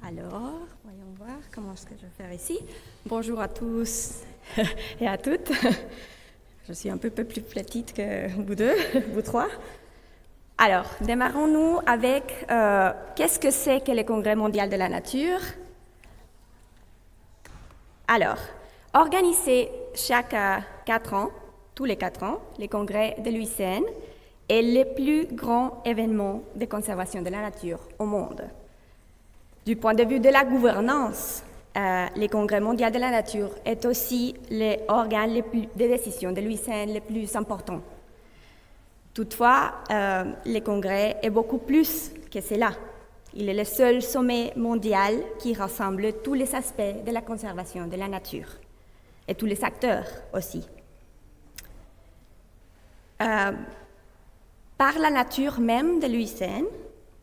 Alors, voyons voir comment est-ce que je vais faire ici. Bonjour à tous et à toutes. Je suis un peu plus petite que vous deux, vous trois. Alors, démarrons-nous avec qu'est-ce que c'est que le Congrès mondial de la nature? Alors, organiser chaque 4 ans, tous les 4 ans, le Congrès de l'UICN est le plus grand événement de conservation de la nature au monde. Du point de vue de la gouvernance, le Congrès mondial de la nature est aussi l'organe de décision de l'UICN le plus important. Toutefois, le Congrès est beaucoup plus que cela. Il est le seul sommet mondial qui rassemble tous les aspects de la conservation de la nature et tous les acteurs aussi. Par la nature même de l'UICN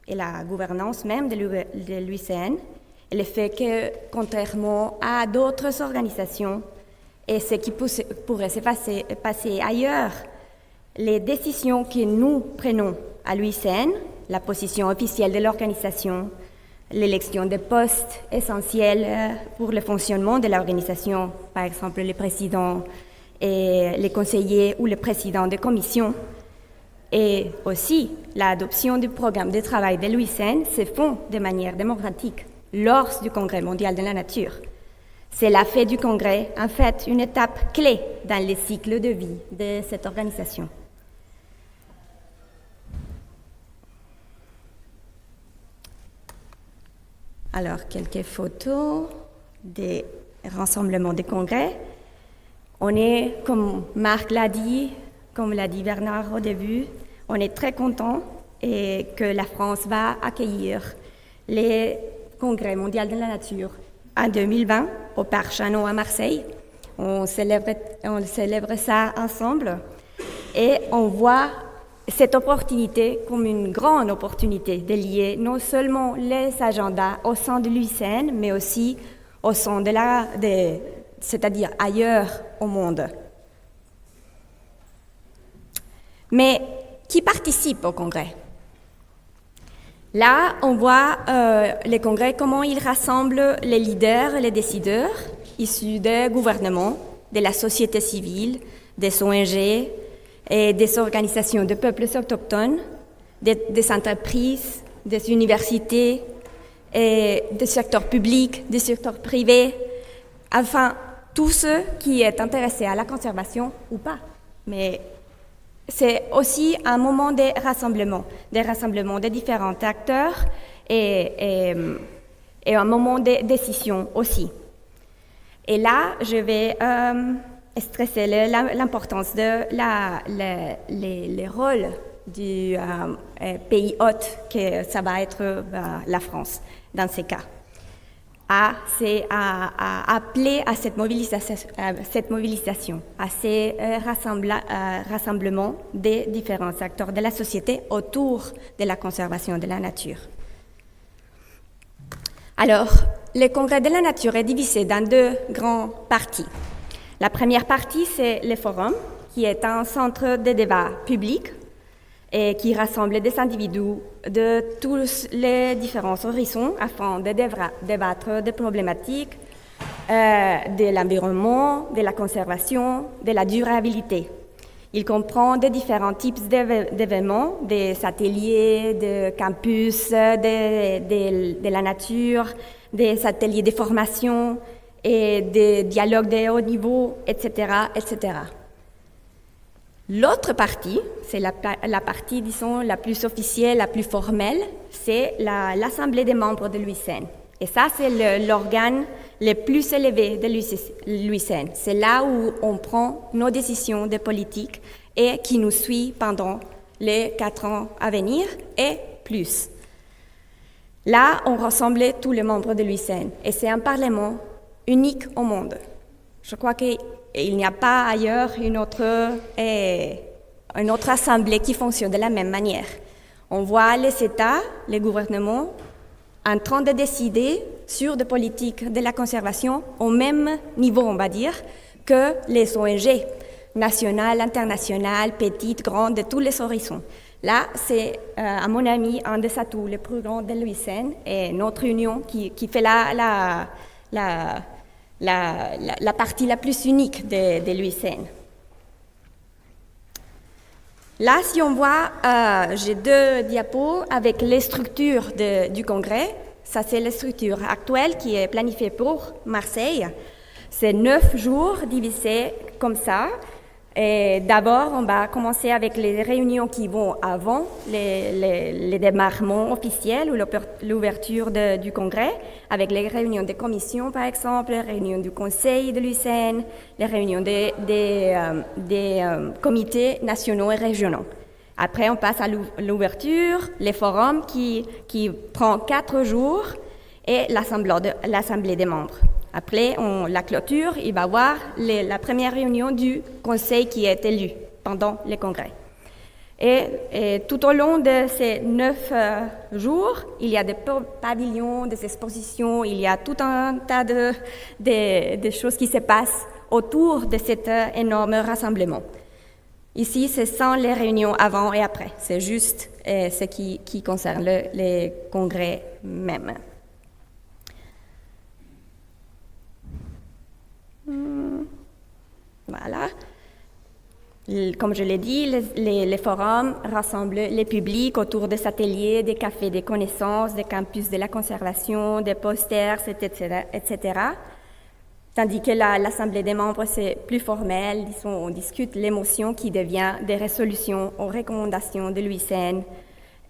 et la gouvernance même de l'UICN, et le fait que, contrairement à d'autres organisations et ce qui pourrait se passer ailleurs, les décisions que nous prenons à l'UICN, la position officielle de l'organisation, l'élection des postes essentiels pour le fonctionnement de l'organisation, par exemple le président et les conseillers ou le président de commission, et aussi l'adoption du programme de travail de l'UICN se font de manière démocratique lors du Congrès mondial de la nature. Cela fait du Congrès, en fait, une étape clé dans le cycle de vie de cette organisation. Alors, quelques photos des rassemblements des congrès. On est, comme Marc l'a dit, comme l'a dit Bernard au début, on est très content et que la France va accueillir les congrès mondial de la nature en 2020 au Parc Chanot à Marseille. On célèbre ça ensemble et on voit cette opportunité comme une grande opportunité de lier non seulement les agendas au sein de l'UICN, mais aussi au sein c'est-à-dire ailleurs au monde. Mais qui participe au congrès? Là, on voit les congrès, comment ils rassemblent les leaders, les décideurs, issus des gouvernements, de la société civile, des ONG et des organisations de peuples autochtones, des entreprises, des universités, et des secteurs publics, des secteurs privés, enfin, tous ceux qui sont intéressés à la conservation ou pas. Mais c'est aussi un moment des rassemblements des différents acteurs et un moment de décision aussi. Et là, je vais stresser l'importance de les rôles du pays hôte que ça va être la France dans ces cas. C'est à appeler à cette mobilisation, à ces rassemblements des différents acteurs de la société autour de la conservation de la nature. Alors, le Congrès de la nature est divisé dans 2 grandes parties. La première partie, c'est le forum, qui est un centre de débat public et qui rassemble des individus de tous les différents horizons afin de débattre des problématiques de l'environnement, de la conservation, de la durabilité. Il comprend des différents types d'événements, des ateliers, des campus, de la nature, des ateliers de formation et des dialogues de haut niveau, etc., etc. L'autre partie, c'est la partie, disons, la plus officielle, la plus formelle, c'est l'Assemblée des membres de l'UICN. Et ça, c'est l'organe le plus élevé de l'UICN. C'est là où on prend nos décisions de politique et qui nous suit pendant les 4 ans à venir et plus. Là, on rassemble tous les membres de l'UICN et c'est un parlement unique au monde. Je crois qu'il n'y a pas ailleurs une autre assemblée qui fonctionne de la même manière. On voit les États, les gouvernements, en train de décider sur des politiques de la conservation au même niveau, on va dire, que les ONG, nationales, internationales, petites, grandes, de tous les horizons. Là, c'est, à mon avis, un des atouts les plus grands de l'UICN et notre union qui fait la partie la plus unique de l'UICN. Là, si on voit, j'ai 2 diapos avec les structures du congrès. Ça, c'est la structure actuelle qui est planifiée pour Marseille. C'est 9 jours divisés comme ça. Et d'abord, on va commencer avec les réunions qui vont avant les démarrements officiels ou l'ouverture du congrès, avec les réunions des commissions, par exemple, les réunions du conseil de l'UICN, les réunions des comités nationaux et régionaux. Après, on passe à l'ouverture, les forums qui prend 4 jours et l'assemblée des membres. Après, la clôture, il va y avoir la première réunion du conseil qui est élu pendant le congrès. Et tout au long de ces 9 jours, il y a des pavillons, des expositions, il y a tout un tas de choses qui se passent autour de cet énorme rassemblement. Ici, c'est sans les réunions avant et après, c'est juste ce qui concerne les congrès même. Voilà. Comme je l'ai dit, les forums rassemblent les publics autour des ateliers, des cafés des connaissances, des campus de la conservation, des posters, etc. Tandis que l'Assemblée des membres, c'est plus formel. On discute l'émotion qui devient des résolutions aux recommandations de l'UICN.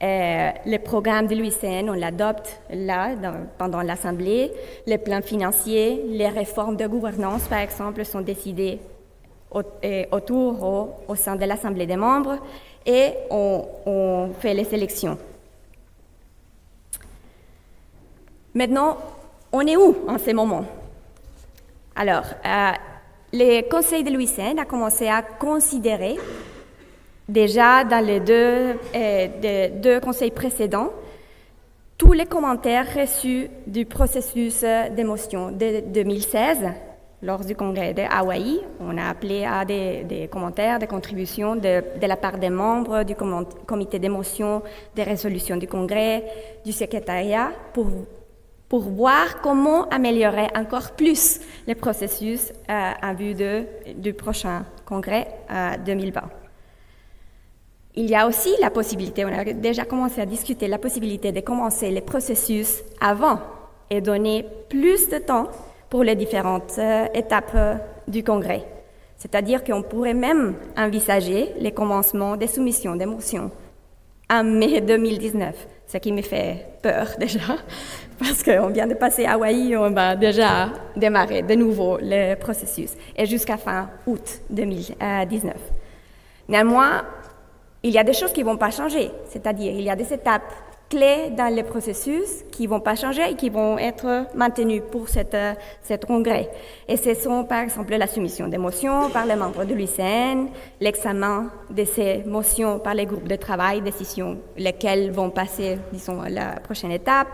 Le programme de l'UICN, on l'adopte là, pendant l'Assemblée. Les plans financiers, les réformes de gouvernance, par exemple, sont décidées au sein de l'Assemblée des membres et on fait les élections. Maintenant, on est où en ce moment? Alors, le Conseil de l'UICN a commencé à considérer, déjà dans les deux conseils précédents, tous les commentaires reçus du processus d'émotion de 2016. Lors du congrès de Hawaï, on a appelé à des commentaires, des contributions de la part des membres du comité d'émotion, des résolutions du congrès, du secrétariat, pour voir comment améliorer encore plus le processus en vue du prochain congrès 2020. Il y a aussi la possibilité, on a déjà commencé à discuter la possibilité de commencer le processus avant et donner plus de temps pour les différentes étapes du congrès. C'est-à-dire qu'on pourrait même envisager les commencements des soumissions des motions en mai 2019, ce qui me fait peur déjà, parce qu'on vient de passer à Hawaï, on va déjà démarrer de nouveau le processus, et jusqu'à fin août 2019. Néanmoins, il y a des choses qui ne vont pas changer, c'est-à-dire il y a des étapes clés dans le processus qui ne vont pas changer et qui vont être maintenues pour cet congrès. Et ce sont par exemple la soumission des motions par les membres de l'UICN, l'examen de ces motions par les groupes de travail, décisions lesquelles vont passer, disons, à la prochaine étape.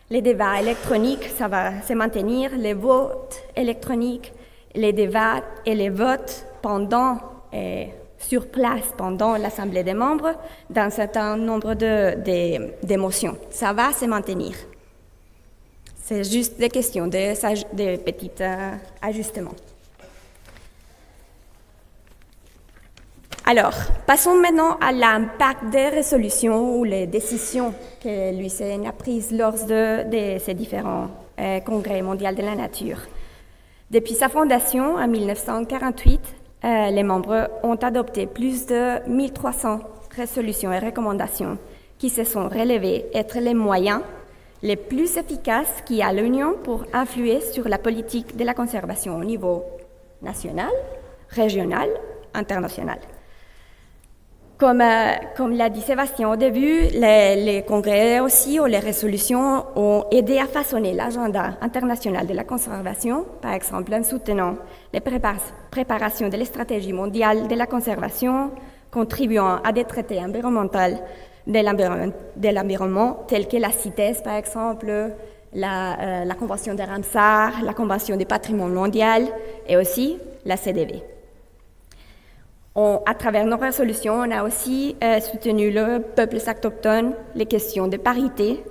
Les débats électroniques, ça va se maintenir, les votes électroniques, les débats et les votes sur place pendant l'Assemblée des membres d'un certain nombre d'émotions. Ça va se maintenir. C'est juste des questions, des petits ajustements. Alors, passons maintenant à l'impact des résolutions ou les décisions que l'UICN a prises lors de ces différents congrès mondiaux de la nature. Depuis sa fondation en 1948, les membres ont adopté plus de 1300 résolutions et recommandations qui se sont révélées être les moyens les plus efficaces qu'il y a à l'Union pour influer sur la politique de la conservation au niveau national, régional, international. Comme l'a dit Sébastien au début, les congrès aussi ou les résolutions ont aidé à façonner l'agenda international de la conservation, par exemple en soutenant les préparations de la stratégie mondiale de la conservation, contribuant à des traités environnementaux de l'environnement tels que la CITES, par exemple, la Convention de Ramsar, la Convention du patrimoine mondial et aussi la CDV. À travers nos résolutions, on a aussi soutenu le peuple autochtone, les questions de parité,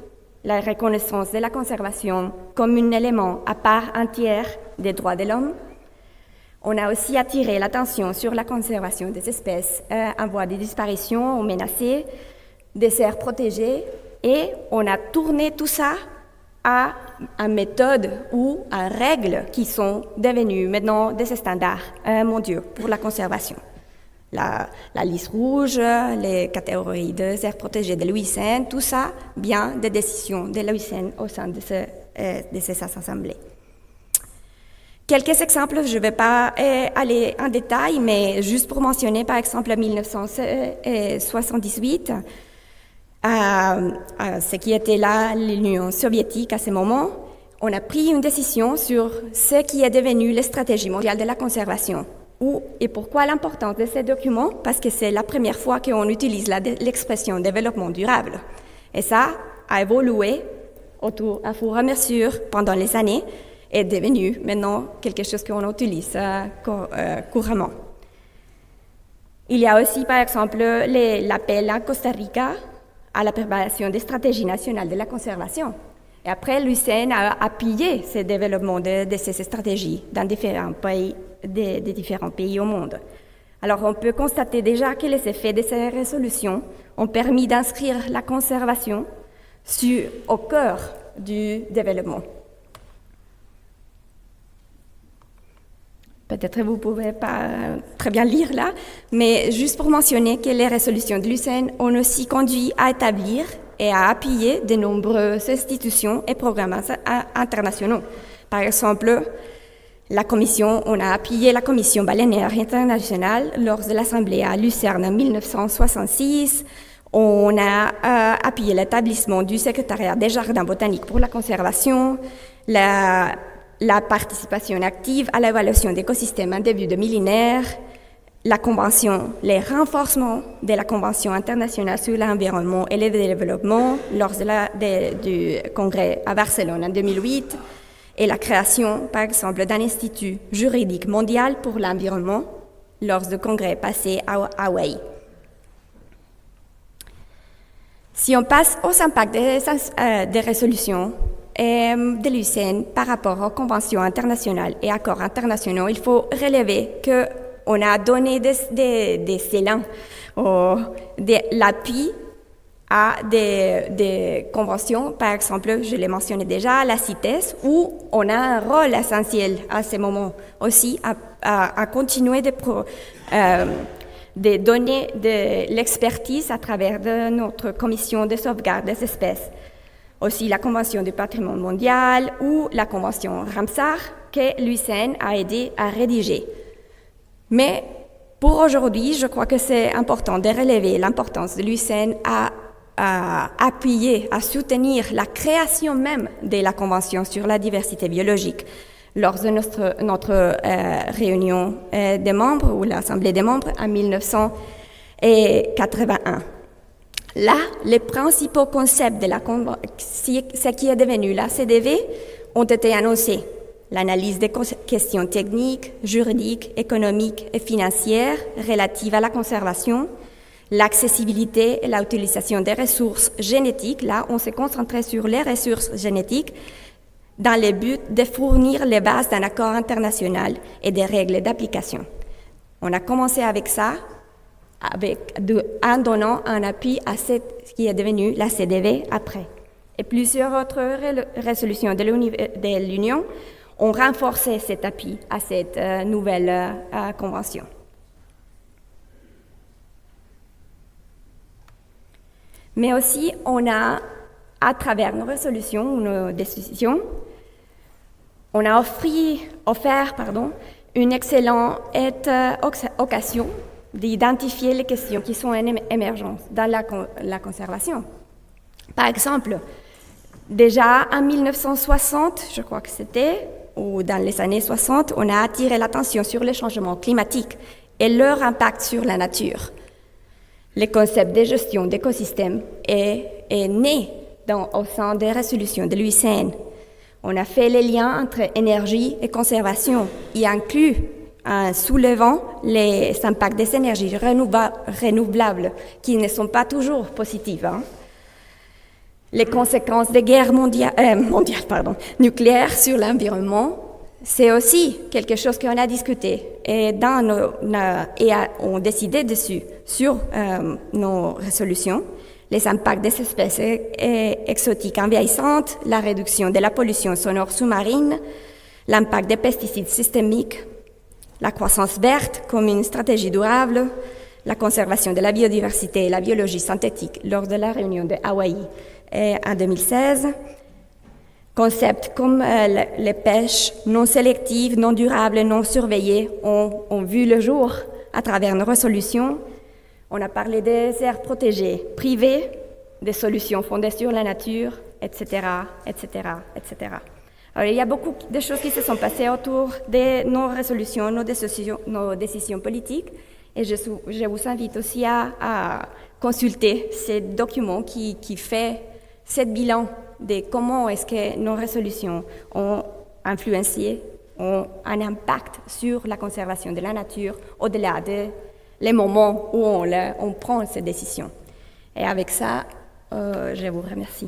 la reconnaissance de la conservation comme un élément à part entière des droits de l'homme. On a aussi attiré l'attention sur la conservation des espèces en voie de disparition ou menacées, des aires protégées, et on a tourné tout ça à une méthode ou à règles qui sont devenues maintenant des standards mondiaux pour la conservation. La liste rouge, les catégories des aires protégées de l'UICN, tout ça vient des décisions de l'UICN au sein de ces assemblées. Quelques exemples, je ne vais pas aller en détail, mais juste pour mentionner, par exemple, 1978, ce qui était là l'Union soviétique à ce moment, on a pris une décision sur ce qui est devenu la stratégie mondiale de la conservation. Et pourquoi l'importance de ces documents? Parce que c'est la première fois qu'on utilise l'expression développement durable. Et ça a évolué à fur et à mesure pendant les années, est devenu maintenant quelque chose qu'on utilise couramment. Il y a aussi, par exemple, l'appel à Costa Rica à la préparation des stratégies nationales de la conservation. Et après, l'UICN a appuyé ce développement de ces stratégies dans différents pays au monde. Alors, on peut constater déjà que les effets de ces résolutions ont permis d'inscrire la conservation au cœur du développement. Peut-être vous ne pouvez pas très bien lire là, mais juste pour mentionner que les résolutions de l'UICN ont aussi conduit à établir et à appuyer de nombreuses institutions et programmes internationaux. Par exemple, on a appuyé la Commission baleinière internationale lors de l'Assemblée à Lucerne en 1966. On a appuyé l'établissement du secrétariat des jardins botaniques pour la conservation, la participation active à l'évaluation d'écosystèmes en début de millénaire, les renforcements de la Convention internationale sur l'environnement et le développement lors du congrès à Barcelone en 2008, et la création, par exemple, d'un institut juridique mondial pour l'environnement lors du congrès passé à Hawaï. Si on passe aux impacts des résolutions de l'UICN par rapport aux conventions internationales et accords internationaux, il faut relever qu'on a donné des élans, l'appui à des conventions, par exemple, je l'ai mentionné déjà, la CITES, où on a un rôle essentiel à ce moment aussi à continuer de donner de l'expertise à travers de notre commission de sauvegarde des espèces. Aussi la Convention du patrimoine mondial ou la Convention Ramsar que l'UICN a aidé à rédiger. Mais pour aujourd'hui, je crois que c'est important de relever l'importance de l'UICN à appuyer, à soutenir la création même de la Convention sur la diversité biologique. Lors de notre réunion des membres ou l'Assemblée des membres en 1981. Là, les principaux concepts de ce qui est devenu la CDV ont été annoncés. L'analyse des questions techniques, juridiques, économiques et financières relatives à la conservation, l'accessibilité et l'utilisation des ressources génétiques. Là, on s'est concentré sur les ressources génétiques dans le but de fournir les bases d'un accord international et des règles d'application. On a commencé avec ça, en donnant un appui à ce qui est devenu la CDV après. Et plusieurs autres résolutions de l'Union ont renforcé cet appui à cette nouvelle convention. Mais aussi, on a, à travers nos résolutions, nos décisions, on a offert une excellente occasion d'identifier les questions qui sont émergentes dans la conservation. Par exemple, déjà en 1960, je crois que c'était, ou dans les années 60, on a attiré l'attention sur les changements climatiques et leur impact sur la nature. Le concept de gestion d'écosystèmes est né au sein des résolutions de l'UICN. On a fait les liens entre énergie et conservation et inclut en soulevant les impacts des énergies renouvelables qui ne sont pas toujours positives. Les conséquences des guerres nucléaires sur l'environnement, c'est aussi quelque chose qu'on a discuté et on a décidé dessus sur nos résolutions. Les impacts des espèces exotiques envahissantes, la réduction de la pollution sonore sous-marine, l'impact des pesticides systémiques, la croissance verte comme une stratégie durable, la conservation de la biodiversité et la biologie synthétique lors de la réunion de Hawaï en 2016. Concepts comme les pêches non sélectives, non durables, non surveillées ont vu le jour à travers nos résolutions. On a parlé des aires protégées, privées, des solutions fondées sur la nature, etc., etc., etc. Alors, il y a beaucoup de choses qui se sont passées autour de nos résolutions, nos décisions politiques, et je vous invite aussi à consulter ces documents qui fait ce bilan de comment est-ce que nos résolutions ont influencé, ont un impact sur la conservation de la nature au-delà des moments où on prend ces décisions. Et avec ça, je vous remercie.